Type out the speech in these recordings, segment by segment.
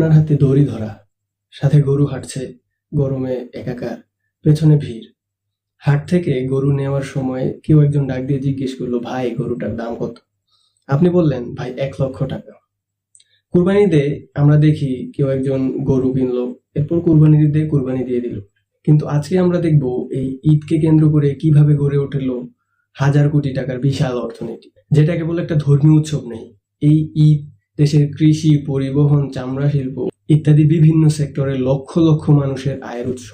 আপনার হাতে দড়ি ধরা, সাথে গরু হাঁটছে, গরমে একাকার, পেছনে ভিড়। হাট থেকে গরু নেওয়ার সময় কেউ একজন ডাক দিয়ে জিজ্ঞেস করলো, ভাই গরুটার দাম কত? আপনি বললেন, ভাই 1,00,000 টাকা। কুরবানি ঈদে আমরা দেখি কেউ একজন গরু কিনলো, এরপর কুরবানির ঈদে কুরবানি দিয়ে দিল। কিন্তু আজকে আমরা দেখব এই ঈদকে কেন্দ্র করে কিভাবে গড়ে উঠলো হাজার কোটি টাকার বিশাল অর্থনীতি, যেটা কেবল একটা ধর্মীয় উৎসব নেই। এই ঈদ দেশের কৃষি, পরিবহন, চামড়া শিল্প ইত্যাদি বিভিন্ন সেক্টরে লক্ষ লক্ষ মানুষের আয়ের উৎস।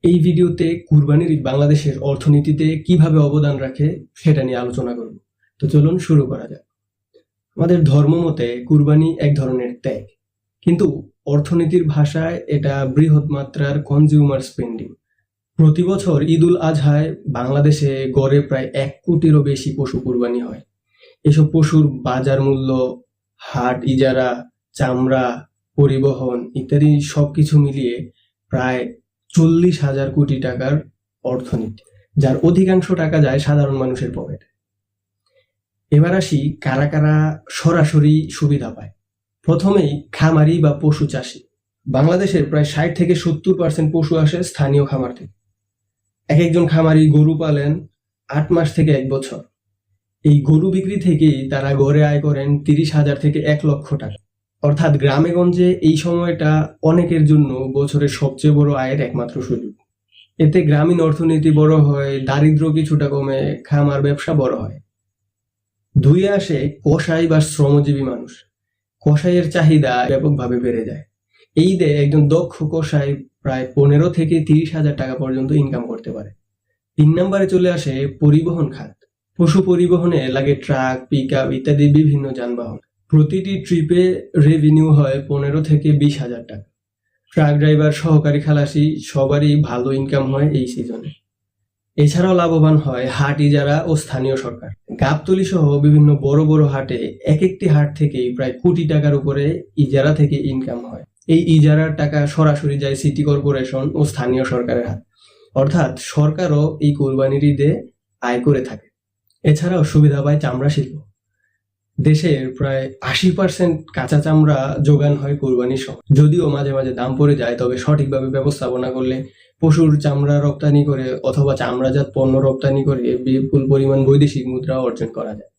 এই ভিডিওতে কুরবানির ঈদ বাংলাদেশের অর্থনীতিতে কিভাবে অবদান রাখে সেটা নিয়ে আলোচনা করব। তো চলুন শুরু করা যাক। আমাদের ধর্ম মতে কুরবানি এক ধরনের ত্যাগ, কিন্তু অর্থনীতির ভাষায় এটা বৃহৎ মাত্রার কনজিউমার স্পেন্ডিং। প্রতি বছর ঈদ উল আজহায় বাংলাদেশে গড়ে প্রায় 1 কোটিরও বেশি পশু কুরবানি হয়। এসব পশুর বাজার মূল্য, হাট ইজারা, চামড়া, পরিবহন ইত্যাদি সবকিছু মিলিয়ে প্রায় 40,000 কোটি টাকার অর্থনীতি, যার অধিকাংশ টাকা যায় সাধারণ মানুষের পকেটে। এবার আসি কারা কারা সরাসরি সুবিধা পায়। প্রথমেই খামারি বা পশু চাষি। বাংলাদেশের প্রায় 60 থেকে 70% পশু আসে স্থানীয় খামার থেকে। এক একজন খামারি গরু পালেন 8 মাস থেকে 1 বছর। এই গরু বিক্রি থেকেই তারা গড়ে আয় করেন 30,000 থেকে 1,00,000 টাকা। অর্থাৎ গ্রামে গঞ্জে এই সময়টা অনেকের জন্য বছরের সবচেয়ে বড় আয়ের একমাত্র সুযোগ। এতে গ্রামীণ অর্থনীতি বড় হয়, দারিদ্র কিছুটা কমে, খামার ব্যবসা বড় হয়। ধুয়ে আসে কসাই বা শ্রমজীবী মানুষ। কসাইয়ের চাহিদা ব্যাপকভাবে বেড়ে যায়। এই ঈদে একজন দক্ষ কসাই প্রায় 15 থেকে 30,000 টাকা পর্যন্ত ইনকাম করতে পারে। 3 নম্বরে চলে আসে পরিবহন খাত। পশু পরিবহনে লাগে ট্রাক, পিকআপ ইত্যাদি বিভিন্ন যানবাহন। প্রতিটি ট্রিপে রেভিনিউ হয় 15 থেকে 20,000 টাকা। ট্রাক ড্রাইভার, সহকারী খালাসি সবারই ভালো ইনকাম হয় এই সিজনে। এছাড়াও লাভবান হয় হাট ইজারা ও স্থানীয় সরকার। গাবতলী সহ বিভিন্ন বড় বড় হাটে এক একটি হাট থেকেই প্রায় কোটি টাকার উপরে ইজারা থেকে ইনকাম হয়। এই ইজারার টাকা সরাসরি যায় সিটি কর্পোরেশন ও স্থানীয় সরকারের হাত। অর্থাৎ সরকারও এই কোরবানির ঈদে আয় করে থাকে। এছাড়াও সুবিধা পায় চামড়া শিল্প। দেশের প্রায় 80% কাঁচা চামড়া যোগান হয় কোরবানির সময়। যদিও মাঝে মাঝে দাম পড়ে যায়, তবে সঠিকভাবে ব্যবস্থাপনা করলে পশুর চামড়া রপ্তানি করে অথবা চামড়াজাত পণ্য রপ্তানি করে বিপুল পরিমাণ বৈদেশিক মুদ্রা অর্জন করা যায়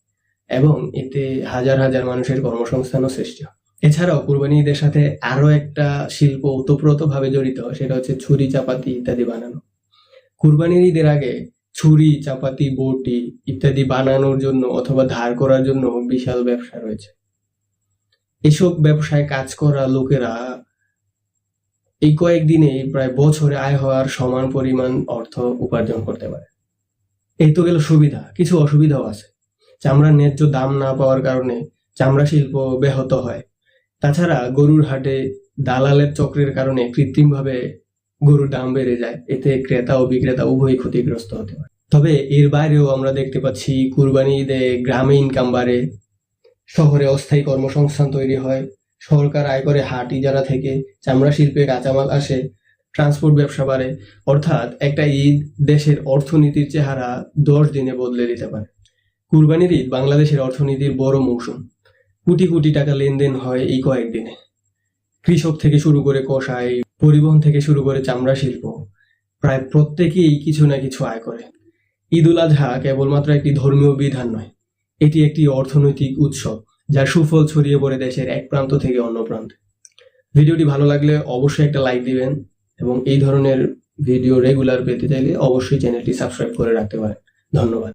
এবং এতে হাজার হাজার মানুষের কর্মসংস্থানও সৃষ্টি হয়। এছাড়াও কুরবানি ঈদের সাথে আরো একটা শিল্প ওতপ্রোতভাবে জড়িত, সেটা হচ্ছে ছুরি, চাপাতি ইত্যাদি বানানো। কুরবানির ঈদের আগে ছুরি, চাপাতি, বটি ইত্যাদি বানানোর জন্য অথবা ধার করার জন্য বিশাল ব্যবসা রয়েছে। এসব ব্যবসায় কাজ করা লোকেরা এই কয়েকদিনে প্রায় বছরে আয় হওয়ার সমান পরিমাণ অর্থ উপার্জন করতে পারে। এই তো গেল সুবিধা, কিছু অসুবিধাও আছে। চামড়ার ন্যায্য দাম না পাওয়ার কারণে চামড়া শিল্প ব্যাহত হয়। তাছাড়া গরুর হাটে দালালের চক্রের কারণে কৃত্রিমভাবে গরুর দাম বেড়ে যায়। এতে ক্রেতা ও বিক্রেতা উভয়ই ক্ষতিগ্রস্ত হতে পারে। তবে এর বাইরেও আমরা দেখতে পাচ্ছি কুরবানি ঈদে গ্রামে ইনকাম বাড়ে, শহরে অস্থায়ী কর্মসংস্থান তৈরি হয়, সরকার আয় করে হাট ইজারা থেকে, চামড়া শিল্পে কাঁচামাল আসে, ট্রান্সপোর্ট ব্যবসা বাড়ে। অর্থাৎ একটা ঈদ দেশের অর্থনীতির চেহারা 10 দিনে বদলে দিতে পারে। কুরবানির ঈদ বাংলাদেশের অর্থনীতির বড় মৌসুম। কোটি কোটি টাকা লেনদেন হয় এই কয়েকদিনে। কৃষক থেকে শুরু করে কসাই, পরিবহন থেকে শুরু করে চামড়া শিল্প, প্রায় প্রত্যেকেই কিছু না কিছু আয় করে। ঈদ উল আজহা কেবলমাত্র একটি ধর্মীয় বিধান নয়, এটি একটি অর্থনৈতিক উৎসব যার সুফল ছড়িয়ে পড়ে দেশের এক প্রান্ত থেকে অন্য প্রান্তে। ভিডিওটি ভালো লাগলে অবশ্যই একটা লাইক দিবেন এবং এই ধরনের ভিডিও রেগুলার পেতে চাইলে অবশ্যই চ্যানেলটি সাবস্ক্রাইব করে রাখতে পারেন। ধন্যবাদ।